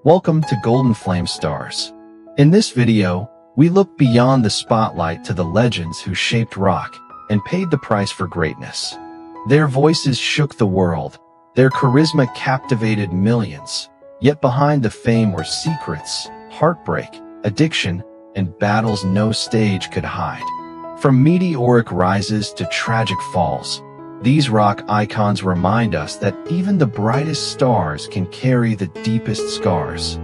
Welcome to Golden Flame Stars. In this video, we look beyond the spotlight to the legends who shaped rock and paid the price for greatness. Their voices shook the world, their charisma captivated millions, yet behind the fame were secrets, heartbreak, addiction, and battles no stage could hide. From meteoric rises to tragic falls, these rock icons remind us that even the brightest stars can carry the deepest scars.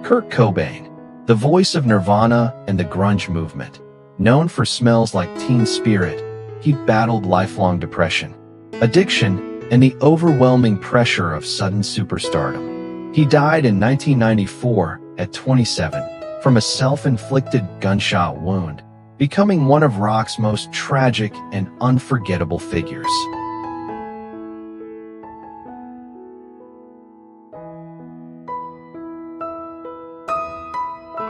Kurt Cobain, the voice of Nirvana and the grunge movement. Known for Smells Like Teen Spirit, he battled lifelong depression, addiction, and the overwhelming pressure of sudden superstardom. He died in 1994 at 27 from a self-inflicted gunshot wound, becoming one of rock's most tragic and unforgettable figures.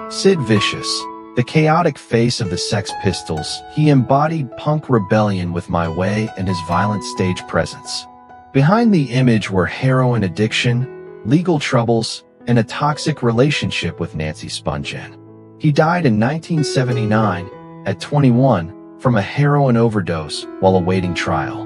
Sid Vicious, the chaotic face of the Sex Pistols, he embodied punk rebellion with My Way and his violent stage presence. Behind the image were heroin addiction, legal troubles, and a toxic relationship with Nancy Spungen. He died in 1979 at 21 from a heroin overdose while awaiting trial.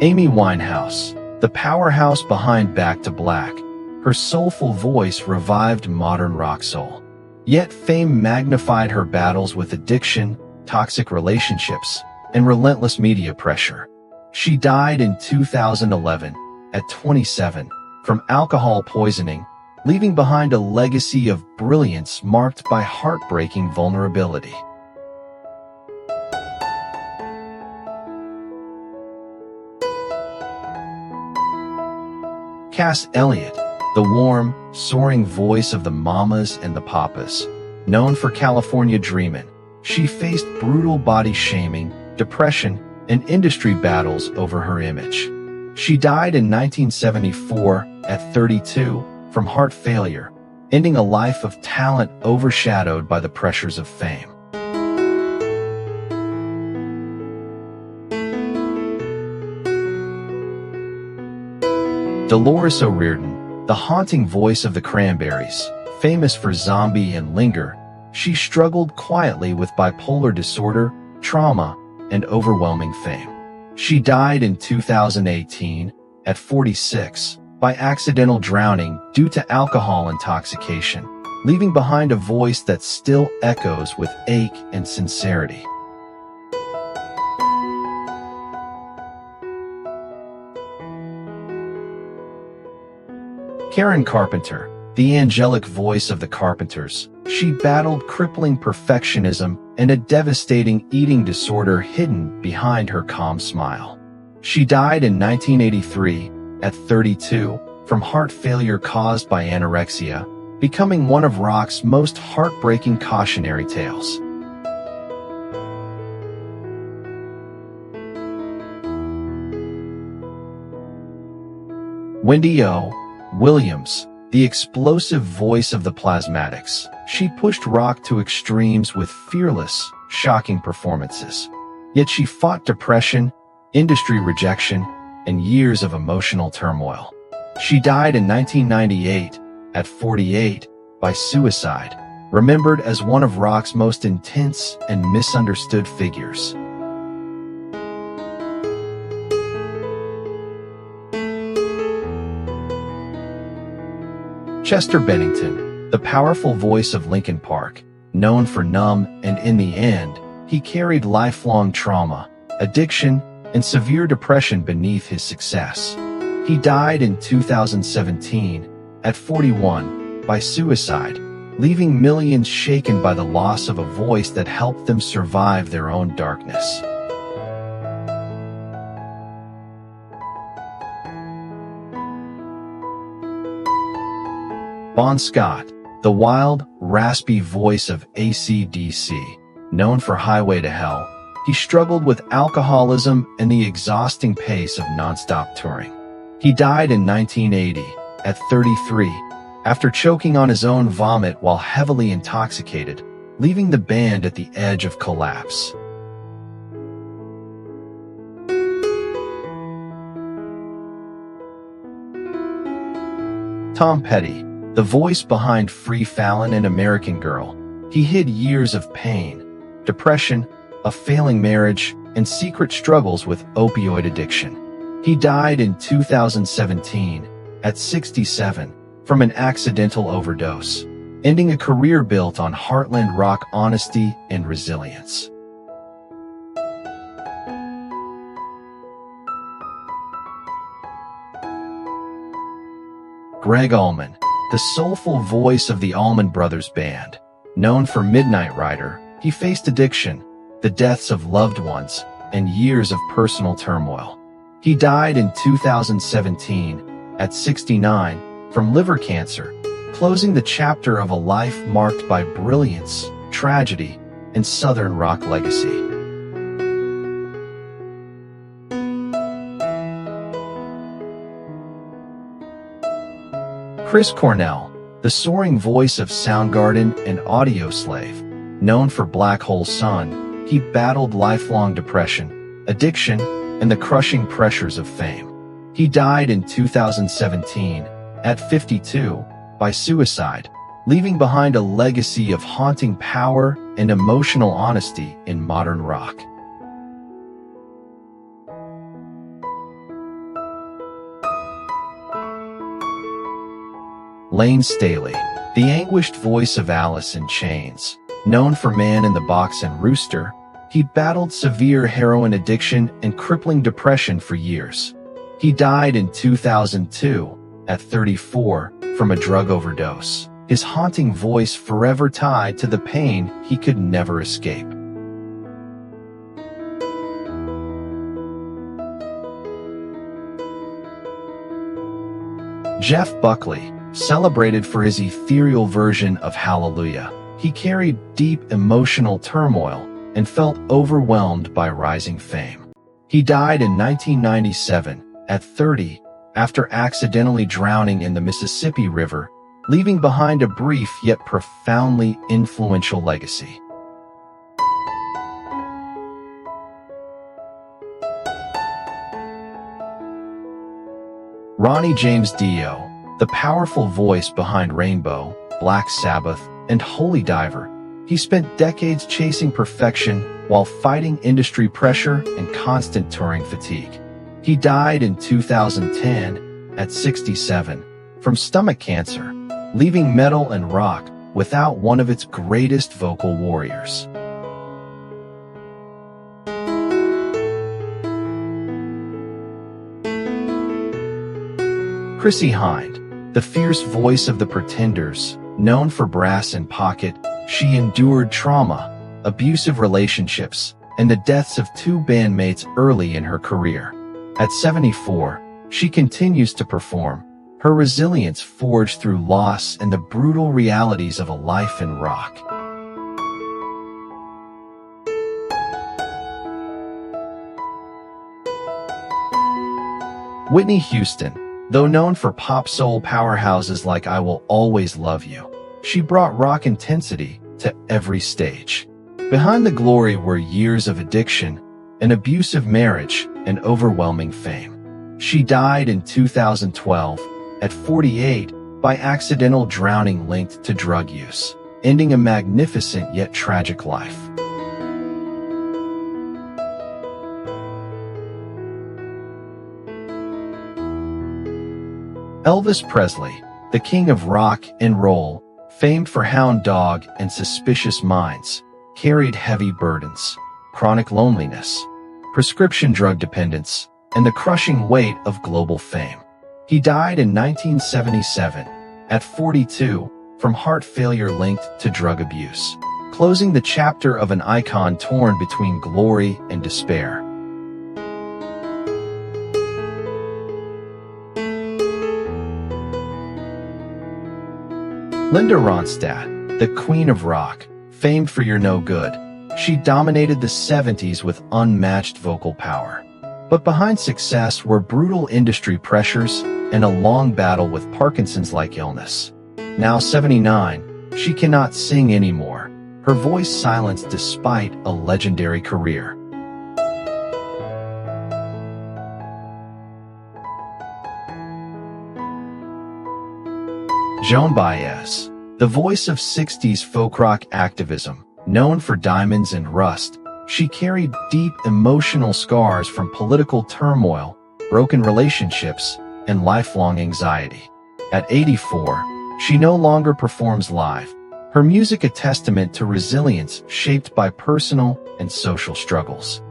Amy Winehouse, the powerhouse behind Back to Black, her soulful voice revived modern rock soul. Yet fame magnified her battles with addiction, toxic relationships, and relentless media pressure. She died in 2011 at 27 from alcohol poisoning, leaving behind a legacy of brilliance marked by heartbreaking vulnerability. Cass Elliot, the warm, soaring voice of the Mamas and the Papas. Known for California Dreamin', she faced brutal body shaming, depression, and industry battles over her image. She died in 1974 at 32 from heart failure, ending a life of talent overshadowed by the pressures of fame. Dolores O'Riordan, the haunting voice of the Cranberries, famous for Zombie and Linger, she struggled quietly with bipolar disorder, trauma, and overwhelming fame. She died in 2018 at 46 by accidental drowning due to alcohol intoxication, leaving behind a voice that still echoes with ache and sincerity. Karen Carpenter, the angelic voice of the Carpenters, she battled crippling perfectionism and a devastating eating disorder hidden behind her calm smile. She died in 1983 at 32 from heart failure caused by anorexia, becoming one of rock's most heartbreaking cautionary tales. Wendy O. Williams, the explosive voice of the Plasmatics, she pushed rock to extremes with fearless, shocking performances. Yet she fought depression, industry rejection, and years of emotional turmoil. She died in 1998 at 48 by suicide, remembered as one of rock's most intense and misunderstood figures. Chester Bennington, the powerful voice of Linkin Park, known for Numb and In the End, he carried lifelong trauma, addiction, and severe depression beneath his success. He died in 2017 at 41 by suicide, leaving millions shaken by the loss of a voice that helped them survive their own darkness. Bon Scott, the wild, raspy voice of AC/DC, known for Highway to Hell, he struggled with alcoholism and the exhausting pace of nonstop touring. He died in 1980 at 33 after choking on his own vomit while heavily intoxicated, leaving the band at the edge of collapse. Tom Petty, the voice behind Free Fallin' and American Girl. He hid years of pain, depression, a failing marriage, and secret struggles with opioid addiction. He died in 2017, at 67, from an accidental overdose, ending a career built on heartland rock honesty and resilience. Gregg Allman, the soulful voice of the Allman Brothers Band. Known for Midnight Rider, he faced addiction, the deaths of loved ones, and years of personal turmoil. He died in 2017, at 69, from liver cancer, closing the chapter of a life marked by brilliance, tragedy, and Southern rock legacy. Chris Cornell, the soaring voice of Soundgarden and Audioslave. Known for Black Hole Sun, he battled lifelong depression, addiction, and the crushing pressures of fame. He died in 2017, at 52, by suicide, leaving behind a legacy of haunting power and emotional honesty in modern rock. Lane Staley, the anguished voice of Alice in Chains. Known for Man in the Box and Rooster, he battled severe heroin addiction and crippling depression for years. He died in 2002, at 34, from a drug overdose, his haunting voice forever tied to the pain he could never escape. Jeff Buckley, celebrated for his ethereal version of Hallelujah, he carried deep emotional turmoil and felt overwhelmed by rising fame. He died in 1997, at 30, after accidentally drowning in the Mississippi River, leaving behind a brief yet profoundly influential legacy. Ronnie James Dio, the powerful voice behind Rainbow, Black Sabbath, and Holy Diver. He spent decades chasing perfection while fighting industry pressure and constant touring fatigue. He died in 2010, at 67, from stomach cancer, leaving metal and rock without one of its greatest vocal warriors. Chrissie Hynde, the fierce voice of the Pretenders. Known for Brass in Pocket, she endured trauma, abusive relationships, and the deaths of two bandmates early in her career. At 74, she continues to perform, her resilience forged through loss and the brutal realities of a life in rock. Whitney Houston, though known for pop-soul powerhouses like I Will Always Love You, she brought rock intensity to every stage. Behind the glory were years of addiction, an abusive marriage, and overwhelming fame. She died in 2012, at 48, by accidental drowning linked to drug use, ending a magnificent yet tragic life. Elvis Presley, the king of rock and roll, famed for Hound Dog and Suspicious Minds, carried heavy burdens, chronic loneliness, prescription drug dependence, and the crushing weight of global fame. He died in 1977, at 42, from heart failure linked to drug abuse, closing the chapter of an icon torn between glory and despair. Linda Ronstadt, the queen of rock, famed for You're No Good, she dominated the 70s with unmatched vocal power. But behind success were brutal industry pressures and a long battle with Parkinson's-like illness. Now 79, she cannot sing anymore, her voice silenced despite a legendary career. Joan Baez, the voice of 60s folk rock activism, known for Diamonds and Rust, she carried deep emotional scars from political turmoil, broken relationships, and lifelong anxiety. At 84, she no longer performs live, her music a testament to resilience shaped by personal and social struggles.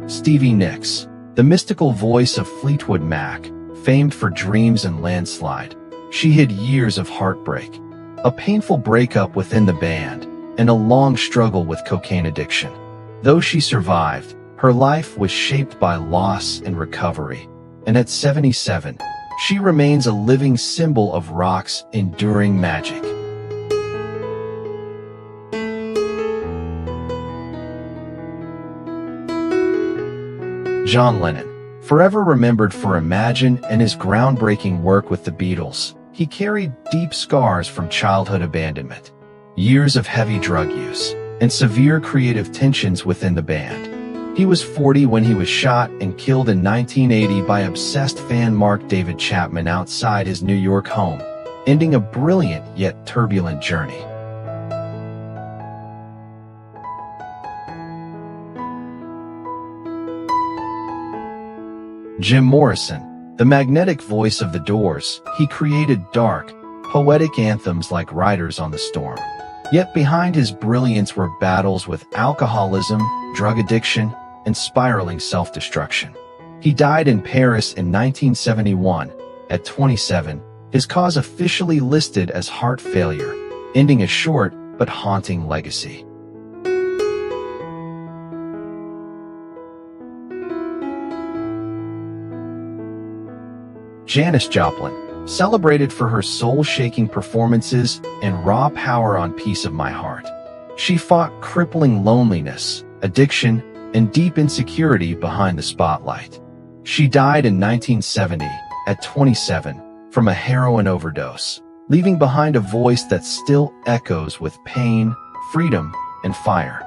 Stevie Nicks, the mystical voice of Fleetwood Mac, famed for Dreams and Landslide. She hid years of heartbreak, a painful breakup within the band, and a long struggle with cocaine addiction. Though she survived, her life was shaped by loss and recovery, and at 77, she remains a living symbol of rock's enduring magic. John Lennon, forever remembered for Imagine and his groundbreaking work with the Beatles, he carried deep scars from childhood abandonment, years of heavy drug use, and severe creative tensions within the band. He was 40 when he was shot and killed in 1980 by obsessed fan Mark David Chapman outside his New York home, ending a brilliant yet turbulent journey. Jim Morrison, the magnetic voice of The Doors, he created dark, poetic anthems like Riders on the Storm. Yet behind his brilliance were battles with alcoholism, drug addiction, and spiraling self-destruction. He died in Paris in 1971, at 27, his cause officially listed as heart failure, ending a short but haunting legacy. Janis Joplin, celebrated for her soul-shaking performances and raw power on Piece of My Heart. She fought crippling loneliness, addiction, and deep insecurity behind the spotlight. She died in 1970, at 27, from a heroin overdose, leaving behind a voice that still echoes with pain, freedom, and fire.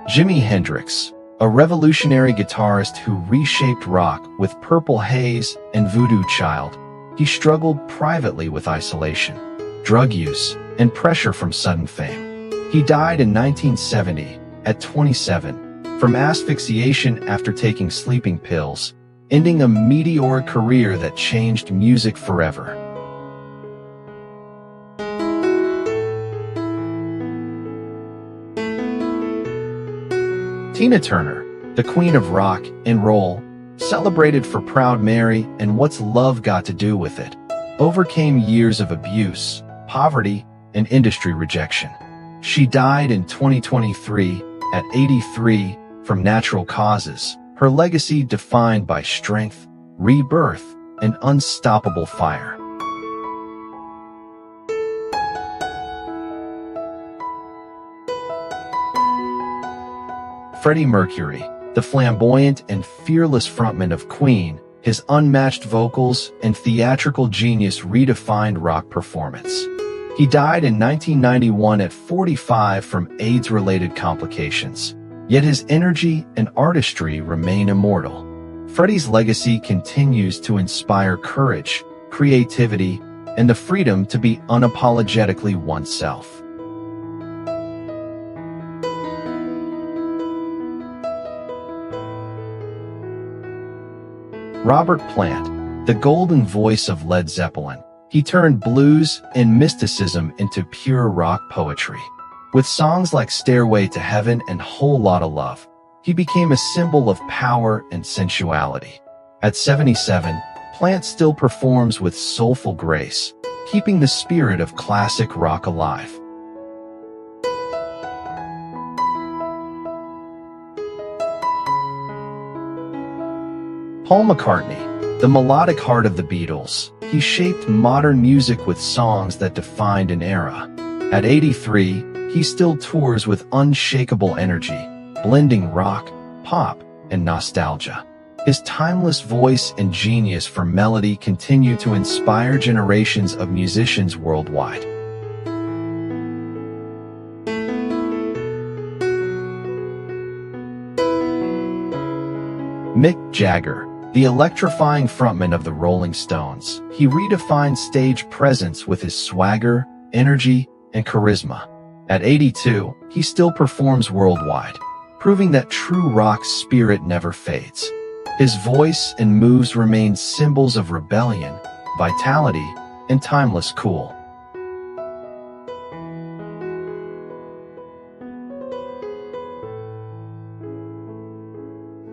Jimi Hendrix, a revolutionary guitarist who reshaped rock with Purple Haze and Voodoo Child, he struggled privately with isolation, drug use, and pressure from sudden fame. He died in 1970, at 27, from asphyxiation after taking sleeping pills, ending a meteoric career that changed music forever. Tina Turner, the queen of rock and roll, celebrated for Proud Mary and What's Love Got to Do with It, overcame years of abuse, poverty, and industry rejection. She died in 2023, at 83, from natural causes, her legacy defined by strength, rebirth, and unstoppable fire. Freddie Mercury, the flamboyant and fearless frontman of Queen, his unmatched vocals and theatrical genius redefined rock performance. He died in 1991 at 45 from AIDS-related complications. Yet his energy and artistry remain immortal. Freddie's legacy continues to inspire courage, creativity, and the freedom to be unapologetically oneself. Robert Plant, the golden voice of Led Zeppelin, he turned blues and mysticism into pure rock poetry. With songs like Stairway to Heaven and Whole Lotta Love, he became a symbol of power and sensuality. At 77, Plant still performs with soulful grace, keeping the spirit of classic rock alive. Paul McCartney, The melodic heart of the Beatles, he shaped modern music with songs that defined an era. At 83, he still tours with unshakable energy, blending rock, pop, and nostalgia. His timeless voice and genius for melody continue to inspire generations of musicians worldwide. Mick Jagger, the electrifying frontman of the Rolling Stones, he redefined stage presence with his swagger, energy, and charisma. At 82, he still performs worldwide, proving that true rock spirit never fades. His voice and moves remain symbols of rebellion, vitality, and timeless cool.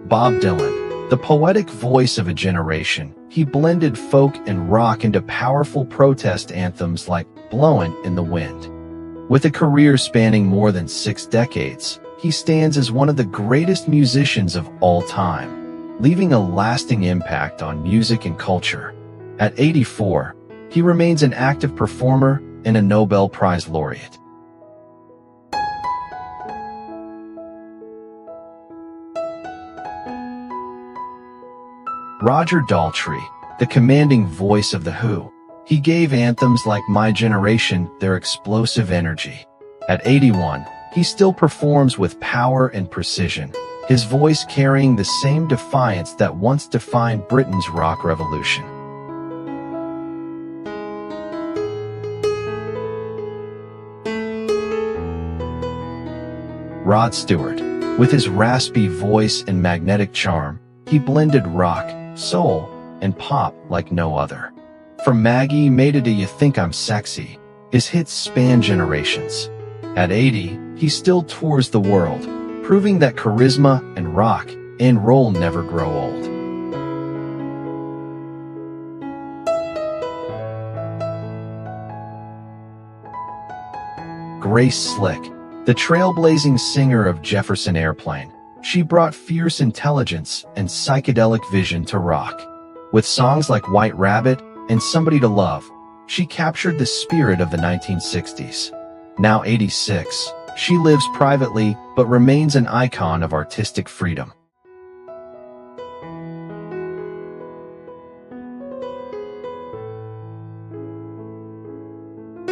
Bob Dylan, the poetic voice of a generation, he blended folk and rock into powerful protest anthems like Blowin' in the Wind. With a career spanning more than 6 decades, he stands as one of the greatest musicians of all time, leaving a lasting impact on music and culture. At 84, he remains an active performer and a Nobel Prize laureate. Roger Daltrey, the commanding voice of The Who, he gave anthems like My Generation their explosive energy. At 81, he still performs with power and precision, his voice carrying the same defiance that once defined Britain's rock revolution. Rod Stewart, with his raspy voice and magnetic charm, he blended rock, soul, and pop like no other. From Maggie Made It to You Think I'm Sexy, his hits span generations. At 80, he still tours the world, proving that charisma and rock and roll never grow old. Grace Slick, the trailblazing singer of Jefferson Airplane, she brought fierce intelligence and psychedelic vision to rock. With songs like White Rabbit and Somebody to Love, she captured the spirit of the 1960s. Now 86, she lives privately but remains an icon of artistic freedom.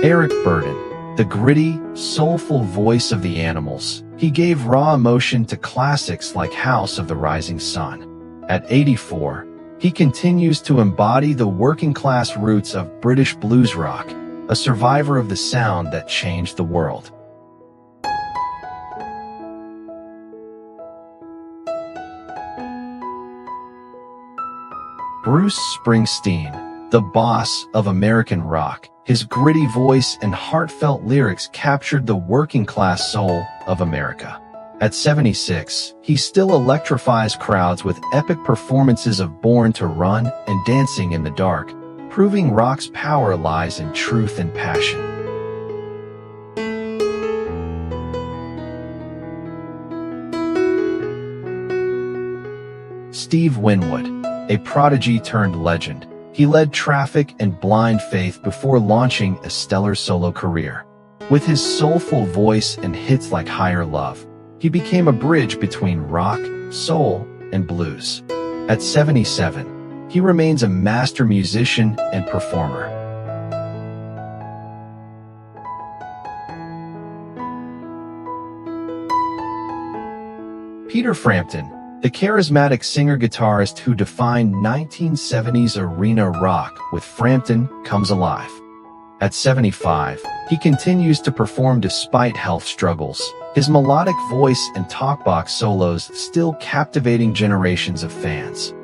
Eric Burdon, the gritty, soulful voice of the Animals, he gave raw emotion to classics like House of the Rising Sun. At 84, he continues to embody the working-class roots of British blues rock, a survivor of the sound that changed the world. Bruce Springsteen, the boss of American rock, his gritty voice and heartfelt lyrics captured the working-class soul of America. At 76, he still electrifies crowds with epic performances of Born to Run and Dancing in the Dark, proving rock's power lies in truth and passion. Steve Winwood, a prodigy turned legend, he led Traffic and Blind Faith before launching a stellar solo career. With his soulful voice and hits like Higher Love, he became a bridge between rock, soul, and blues. At 77, he remains a master musician and performer. Peter Frampton, the charismatic singer-guitarist who defined 1970s arena rock with Frampton Comes Alive. At 75, he continues to perform despite health struggles, his melodic voice and talkbox solos still captivating generations of fans.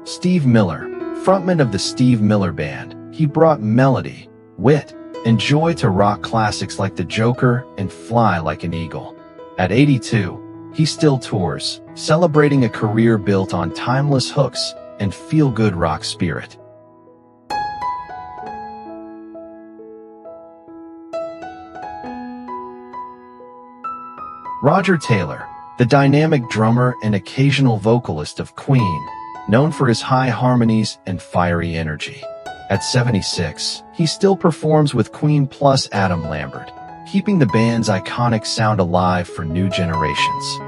Steve Miller, frontman of the Steve Miller Band, he brought melody, wit, and joy to rock classics like The Joker and Fly Like an Eagle. At 82, he still tours, celebrating a career built on timeless hooks and feel-good rock spirit. Roger Taylor, the dynamic drummer and occasional vocalist of Queen, known for his high harmonies and fiery energy. At 76, he still performs with Queen plus Adam Lambert, keeping the band's iconic sound alive for new generations.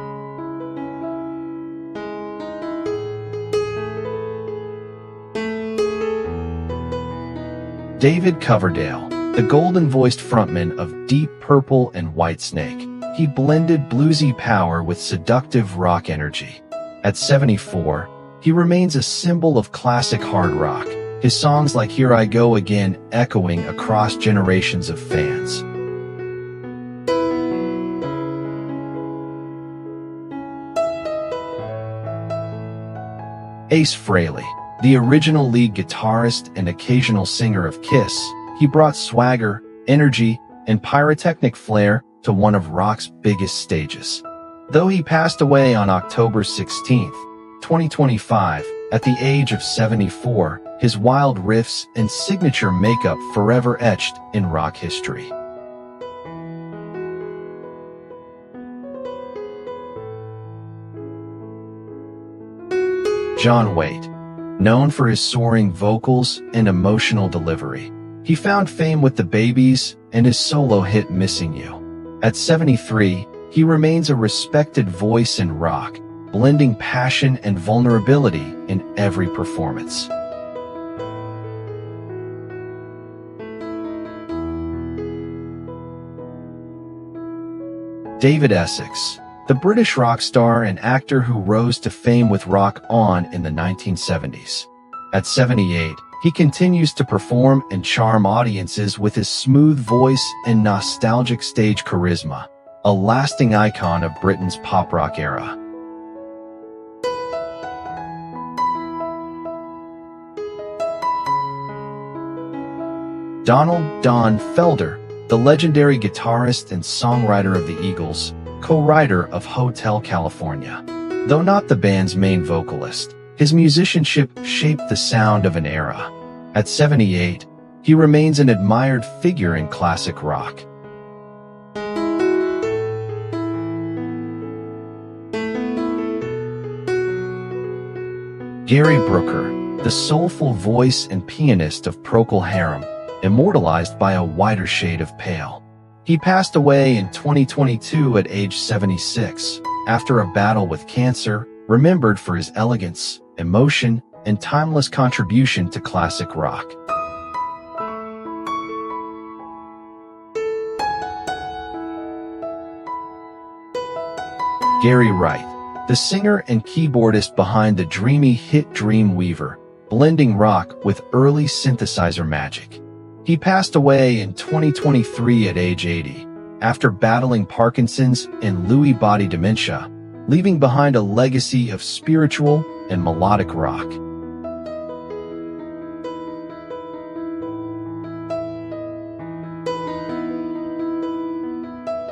David Coverdale, the golden-voiced frontman of Deep Purple and Whitesnake, he blended bluesy power with seductive rock energy. At 74, he remains a symbol of classic hard rock, his songs like Here I Go Again echoing across generations of fans. Ace Frehley, the original lead guitarist and occasional singer of Kiss, he brought swagger, energy, and pyrotechnic flair to one of rock's biggest stages. Though he passed away on October 16, 2025, at the age of 74, his wild riffs and signature makeup forever etched in rock history. John Waite, known for his soaring vocals and emotional delivery, he found fame with the Babies and his solo hit Missing You. At 73, he remains a respected voice in rock, blending passion and vulnerability in every performance. David Essex, the British rock star and actor who rose to fame with Rock On in the 1970s. At 78, he continues to perform and charm audiences with his smooth voice and nostalgic stage charisma, a lasting icon of Britain's pop rock era. Donald "Don" Felder, the legendary guitarist and songwriter of the Eagles, co-writer of Hotel California. Though not the band's main vocalist, his musicianship shaped the sound of an era. At 78, he remains an admired figure in classic rock. Gary Brooker, the soulful voice and pianist of Procol Harum, immortalized by a whiter shade of pale. He passed away in 2022 at age 76, after a battle with cancer, remembered for his elegance, emotion, and timeless contribution to classic rock. Gary Wright, the singer and keyboardist behind the dreamy hit Dreamweaver, blending rock with early synthesizer magic. He passed away in 2023 at age 80, after battling Parkinson's and Lewy body dementia, leaving behind a legacy of spiritual and melodic rock.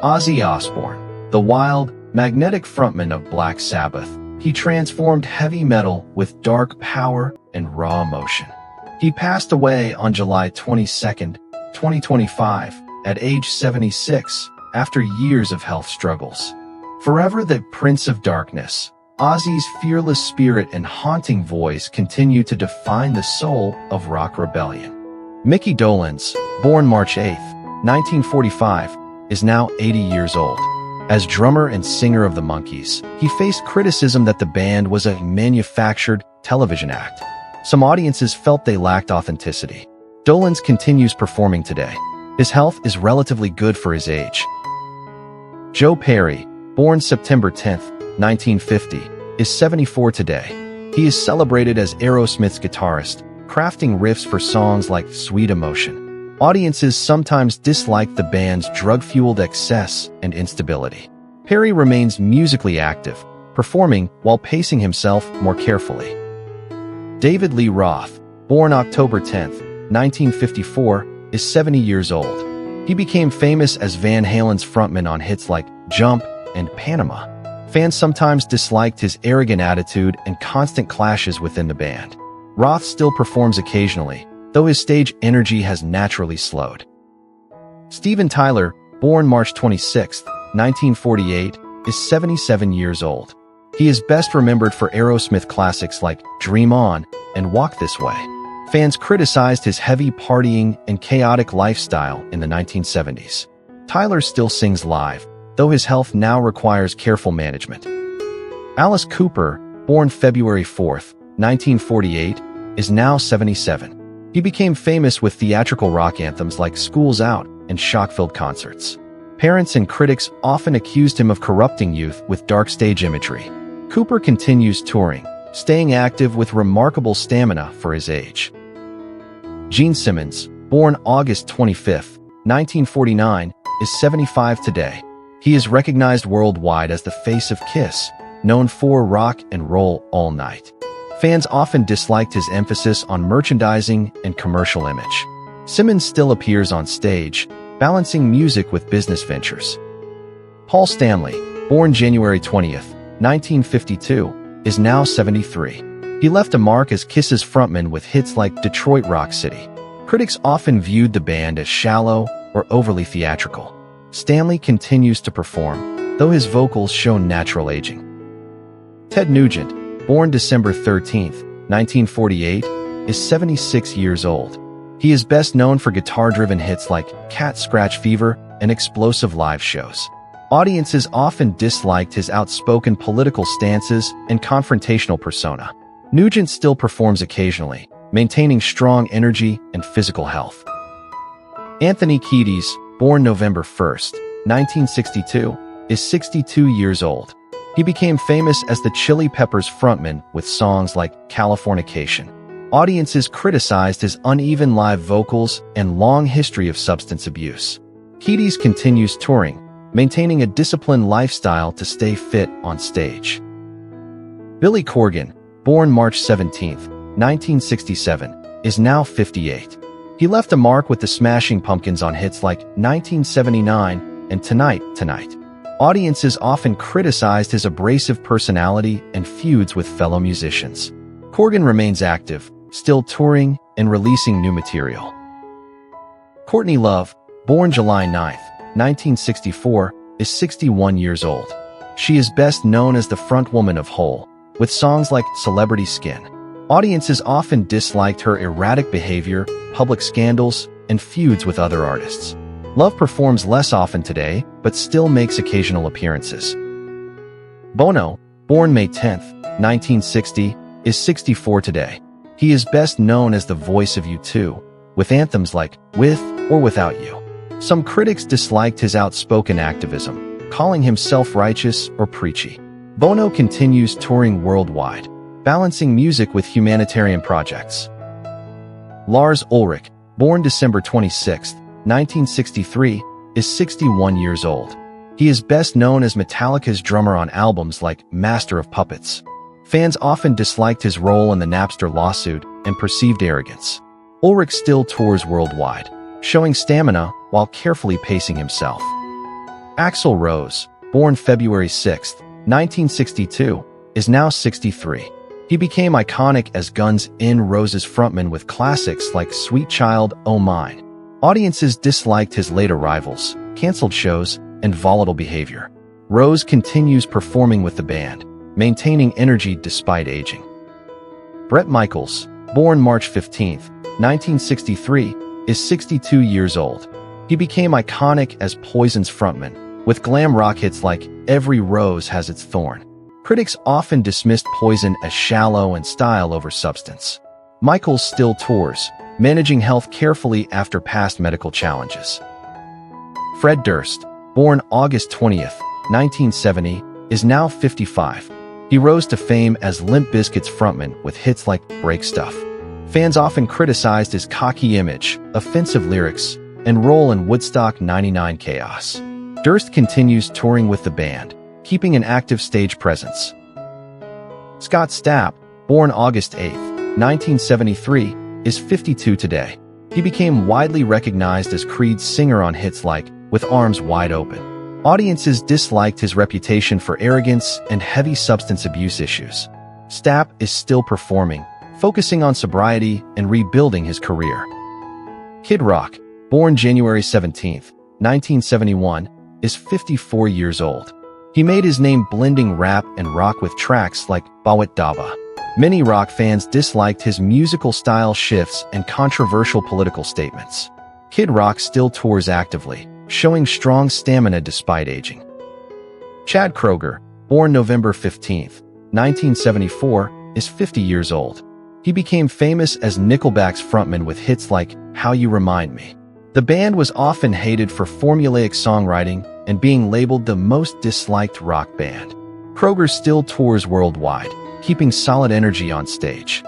Ozzy Osbourne, the wild, magnetic frontman of Black Sabbath, he transformed heavy metal with dark power and raw emotion. He passed away on July 22, 2025, at age 76, after years of health struggles. Forever the Prince of Darkness, Ozzy's fearless spirit and haunting voice continue to define the soul of rock rebellion. Mickey Dolenz, born March 8, 1945, is now 80 years old. As drummer and singer of the Monkees, he faced criticism that the band was a manufactured television act. Some audiences felt they lacked authenticity. Dolenz continues performing today. His health is relatively good for his age. Joe Perry, born September 10, 1950, is 74 today. He is celebrated as Aerosmith's guitarist, crafting riffs for songs like Sweet Emotion. Audiences sometimes dislike the band's drug-fueled excess and instability. Perry remains musically active, performing while pacing himself more carefully. David Lee Roth, born October 10, 1954, is 70 years old. He became famous as Van Halen's frontman on hits like Jump and Panama. Fans sometimes disliked his arrogant attitude and constant clashes within the band. Roth still performs occasionally, though his stage energy has naturally slowed. Steven Tyler, born March 26, 1948, is 77 years old. He is best remembered for Aerosmith classics like Dream On and Walk This Way. Fans criticized his heavy partying and chaotic lifestyle in the 1970s. Tyler still sings live, though his health now requires careful management. Alice Cooper, born February 4, 1948, is now 77. He became famous with theatrical rock anthems like School's Out and shock-filled concerts. Parents and critics often accused him of corrupting youth with dark stage imagery. Cooper continues touring, staying active with remarkable stamina for his age. Gene Simmons, born August 25, 1949, is 75 today. He is recognized worldwide as the face of Kiss, known for rock and roll all night. Fans often disliked his emphasis on merchandising and commercial image. Simmons still appears on stage, balancing music with business ventures. Paul Stanley, born January 20, 1952, is now 73. He left a mark as Kiss's frontman with hits like Detroit Rock City. Critics often viewed the band as shallow or overly theatrical. Stanley continues to perform, though his vocals show natural aging. Ted Nugent, born December 13, 1948, is 76 years old. He is best known for guitar-driven hits like Cat Scratch Fever and explosive live shows. Audiences often disliked his outspoken political stances and confrontational persona. Nugent still performs occasionally, maintaining strong energy and physical health. Anthony Kiedis, born November 1, 1962, is 62 years old. He became famous as the Chili Peppers frontman with songs like Californication. Audiences criticized his uneven live vocals and long history of substance abuse. Kiedis continues touring, maintaining a disciplined lifestyle to stay fit on stage. Billy Corgan, born March 17, 1967, is now 58. He left a mark with the Smashing Pumpkins on hits like 1979 and Tonight, Tonight. Audiences often criticized his abrasive personality and feuds with fellow musicians. Corgan remains active, still touring and releasing new material. Courtney Love, born July 9, 1964, is 61 years old. She is best known as the frontwoman of Hole, with songs like Celebrity Skin. Audiences often disliked her erratic behavior, public scandals, and feuds with other artists. Love performs less often today, but still makes occasional appearances. Bono, born May 10, 1960, is 64 today. He is best known as the voice of U2, with anthems like With or Without You. Some critics disliked his outspoken activism, calling him self-righteous or preachy. Bono continues touring worldwide, balancing music with humanitarian projects. Lars Ulrich, born December 26, 1963, is 61 years old. He is best known as Metallica's drummer on albums like Master of Puppets. Fans often disliked his role in the Napster lawsuit and perceived arrogance. Ulrich still tours worldwide, showing stamina while carefully pacing himself. Axl Rose, born February 6, 1962, is now 63. He became iconic as Guns N' Roses frontman with classics like Sweet Child O' Mine. Audiences disliked his late arrivals, canceled shows, and volatile behavior. Rose continues performing with the band, maintaining energy despite aging. Bret Michaels, born March 15, 1963, is 62 years old. He became iconic as Poison's frontman, with glam rock hits like Every Rose Has Its Thorn. Critics often dismissed Poison as shallow and style over substance. Michaels still tours, managing health carefully after past medical challenges. Fred Durst, born August 20, 1970, is now 55. He rose to fame as Limp Bizkit's frontman with hits like Break Stuff. Fans often criticized his cocky image, offensive lyrics, and role in Woodstock '99 chaos. Durst continues touring with the band, keeping an active stage presence. Scott Stapp, born August 8, 1973, is 52 today. He became widely recognized as Creed's singer on hits like With Arms Wide Open. Audiences disliked his reputation for arrogance and heavy substance abuse issues. Stapp is still performing, focusing on sobriety and rebuilding his career. Kid Rock, born January 17, 1971, is 54 years old. He made his name blending rap and rock with tracks like Bawat Daba. Many rock fans disliked his musical style shifts and controversial political statements. Kid Rock still tours actively, showing strong stamina despite aging. Chad Kroeger, born November 15, 1974, is 50 years old. He became famous as Nickelback's frontman with hits like How You Remind Me. The band was often hated for formulaic songwriting and being labeled the most disliked rock band. Kroeger still tours worldwide, keeping solid energy on stage.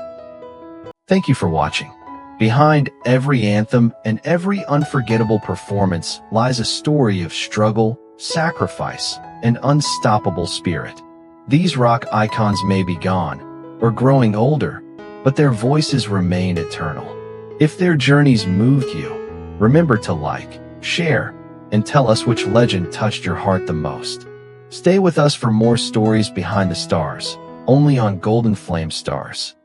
Thank you for watching. Behind every anthem and every unforgettable performance lies a story of struggle, sacrifice, and unstoppable spirit. These rock icons may be gone or growing older, but their voices remain eternal. If their journeys moved you, remember to like, share, and tell us which legend touched your heart the most. Stay with us for more stories behind the stars, only on Golden Flame Stars.